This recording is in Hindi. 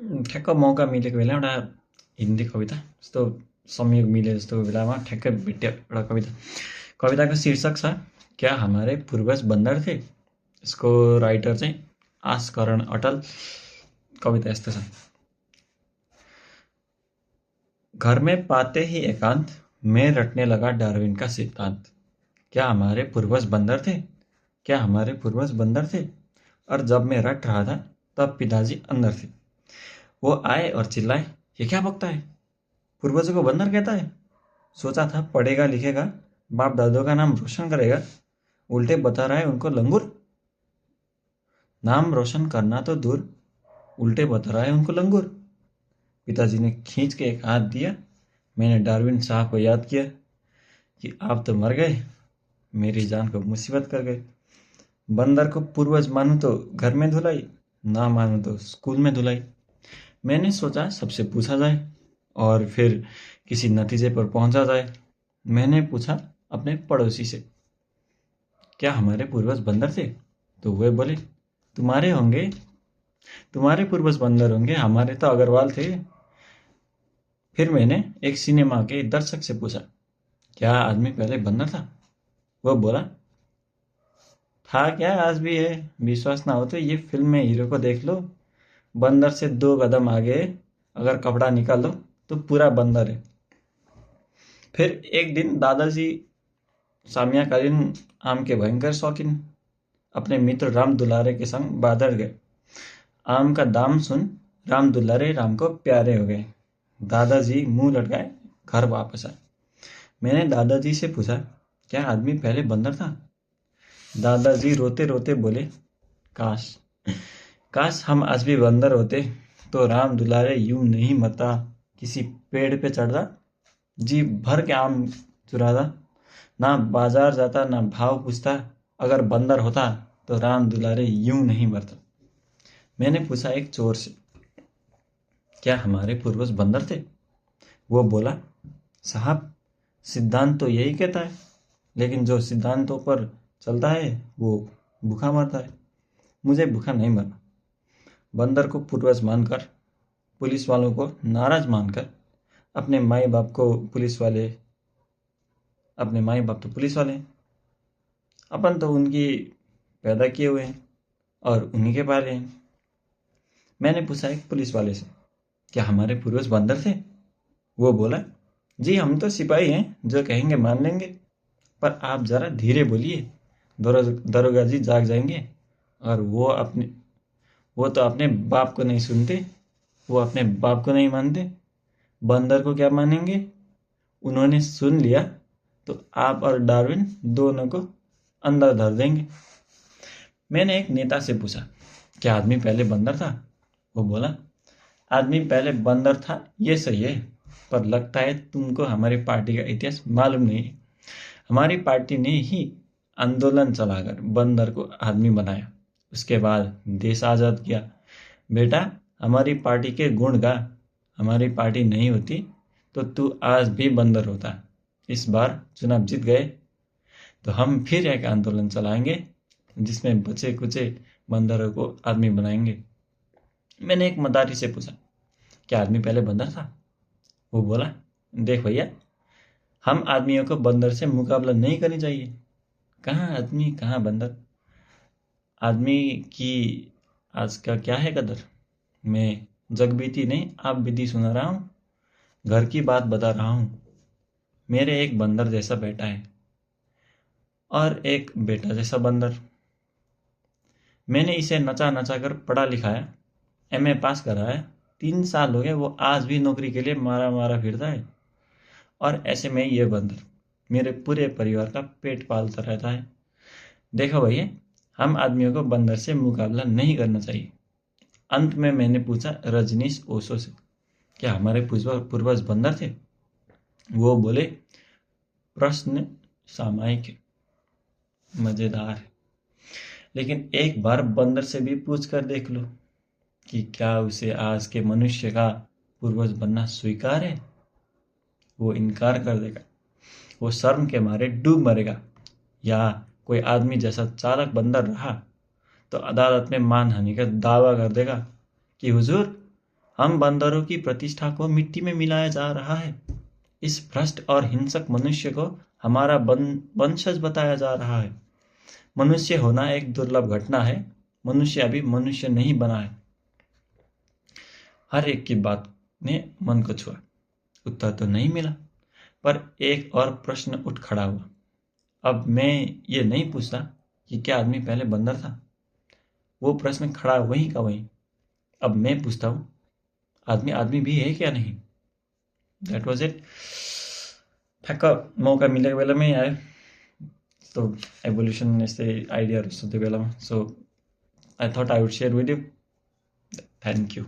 ठ्याक्क मौका मिलेको बेला एउटा हिन्दी कविता जस्तो संयोग मिले जस्तो बेलामा ठ्याक्कै भेट्यो एउटा कविता। कविताको शीर्षक छ क्या हमारे पूर्वज बन्दर थे। यसको राइटर चाहिँ आशकरण अटल। कविता यस्तो छ। घर में पाते ही एकांत मैं रटने लगा डार्विन का सिद्धांत। क्या हमारे पूर्वज बंदर थे, क्या हमारे पूर्वज बंदर थे। और जब मैं रट रहा था तब पिताजी अंदर थे। वो आए और चिल्लाए, ये क्या बकता है, पूर्वजों को बंदर कहता है। सोचा था पढ़ेगा लिखेगा, बाप दादों का नाम रोशन करेगा, उल्टे बता रहा है उनको लंगूर। नाम रोशन करना तो दूर, उल्टे बता रहा है उनको लंगूर। पिताजी ने खींच के एक हाथ दिया। मैंने डार्विन साहब को याद किया कि आप तो मर गए, मेरी जान को मुसीबत कर गए। बंदर को पूर्वज मानूं तो घर में धुलाई, ना मानूं तो स्कूल में धुलाई। मैंने सोचा सबसे पूछा जाए और फिर किसी नतीजे पर पहुंचा जाए। मैंने पूछा अपने पड़ोसी से, क्या हमारे पूर्वज बंदर थे। तो वे बोले, तुम्हारे होंगे, तुम्हारे पूर्वज बंदर होंगे, हमारे तो अग्रवाल थे। फिर मैंने एक सिनेमा के दर्शक से पूछा, क्या आदमी पहले बंदर था। वो बोला, था क्या, आज भी है। विश्वास ना हो तो ये फिल्म में हीरो को देख लो, बंदर से 2 कदम आगे अगर कपड़ा निकाल लो तो पूरा बंदर है। फिर एक दिन दादाजी साम्याकालीन आम के भयंकर शौकीन अपने मित्र राम दुलारे के संग बादर गए। आम का दाम सुन राम दुलारे राम को प्यारे हो गए। दादाजी मुंह लटकाए घर वापस आए। मैंने दादाजी से पूछा, क्या आदमी पहले बंदर था। दादाजी रोते रोते बोले, काश काश हम आज भी बंदर होते तो राम दुलारे यूं नहीं मरता, किसी पेड़ पे चढ़ता, जी भर के आम चुराता, ना बाजार जाता ना भाव पूछता। अगर बंदर होता तो राम दुलारे यूं नहीं मरता। मैंने पूछा एक चोर से, क्या हमारे पूर्वज बंदर थे। वो बोला, साहब सिद्धांत तो यही कहता है, लेकिन जो सिद्धांतों पर चलता है वो भूखा मरता है। मुझे भूखा नहीं मरना। बंदर को पूर्वज मानकर, पुलिस वालों को नाराज मानकर, अपने माई बाप को पुलिस वाले, अपने माई बाप तो पुलिस वाले हैं, अपन तो उनकी पैदा किए हुए हैं और उन्हीं के पाले हैं। मैंने पूछा एक पुलिस वाले से, क्या हमारे पूर्वज बंदर थे। वो बोला, जी हम तो सिपाही हैं, जो कहेंगे मान लेंगे, पर आप जरा धीरे बोलिए, दरोगा जी जाग जाएंगे। और वो तो अपने बाप को नहीं सुनते, वो अपने बाप को नहीं मानते, बंदर को क्या मानेंगे। उन्होंने सुन लिया तो आप और डार्विन दोनों को अंदर धर देंगे। मैंने एक नेता से पूछा, क्या आदमी पहले बंदर था। वो बोला, आदमी पहले बंदर था ये सही है, पर लगता है तुमको हमारी पार्टी का इतिहास मालूम नहीं है। हमारी पार्टी ने ही आंदोलन चलाकर बंदर को आदमी बनाया, उसके बाद देश आज़ाद किया। बेटा हमारी पार्टी के गुण गा, हमारी पार्टी नहीं होती तो तू आज भी बंदर होता। इस बार चुनाव जीत गए तो हम फिर एक आंदोलन चलाएंगे जिसमें बचे कुचे बंदरों को आदमी बनाएंगे। मैंने एक मदारी से पूछा, क्या आदमी पहले बंदर था। वो बोला, देख भैया, हम आदमियों को बंदर से मुकाबला नहीं करनी चाहिए। कहाँ आदमी कहाँ बंदर, आदमी की आज का क्या है कदर। मैं जगबीती नहीं आप बीती सुना रहा हूँ, घर की बात बता रहा हूँ। मेरे एक बंदर जैसा बेटा है और एक बेटा जैसा बंदर। मैंने इसे नचा नचा कर पढ़ा लिखाया, एमए पास कराया। 3 साल हो गए, वो आज भी नौकरी के लिए मारा मारा फिरता है। और ऐसे में ये बंदर मेरे पूरे परिवार का पेट पालता रहता है। देखो भैया, हम आदमियों को बंदर से मुकाबला नहीं करना चाहिए। अंत में मैंने पूछा रजनीश ओशो से, क्या हमारे पूर्वज बंदर थे। वो बोले, प्रश्न सामायिक है, मजेदार है, लेकिन एक बार बंदर से भी पूछ कर देख लो कि क्या उसे आज के मनुष्य का पूर्वज बनना स्वीकार है। वो इनकार कर देगा, वो शर्म के मारे डूब मरेगा। या कोई आदमी जैसा चालक बंदर रहा तो अदालत में मानहानि का दावा कर देगा कि हुजूर हम बंदरों की प्रतिष्ठा को मिट्टी में मिलाया जा रहा है। इस भ्रष्ट और हिंसक मनुष्य को हमारा वंशज बताया जा रहा है। मनुष्य होना एक दुर्लभ घटना है। मनुष्य अभी मनुष्य नहीं बना है। हर एक की बात ने मन को छुआ। उत्तर तो नहीं मिला, पर एक और प्रश्न उठ खड़ा हुआ। अब मैं ये नहीं पूछता कि क्या आदमी पहले बंदर था। वो प्रश्न खड़ा वहीं का वहीं। अब मैं पूछता हूँ, आदमी आदमी भी है क्या नहीं। That was it. ठक्क मौका मिलेको बेलामै आयो। So evolution यस्तै आइडियाहरू सोध्ने बेलामा, so I thought I would share with you. Thank you.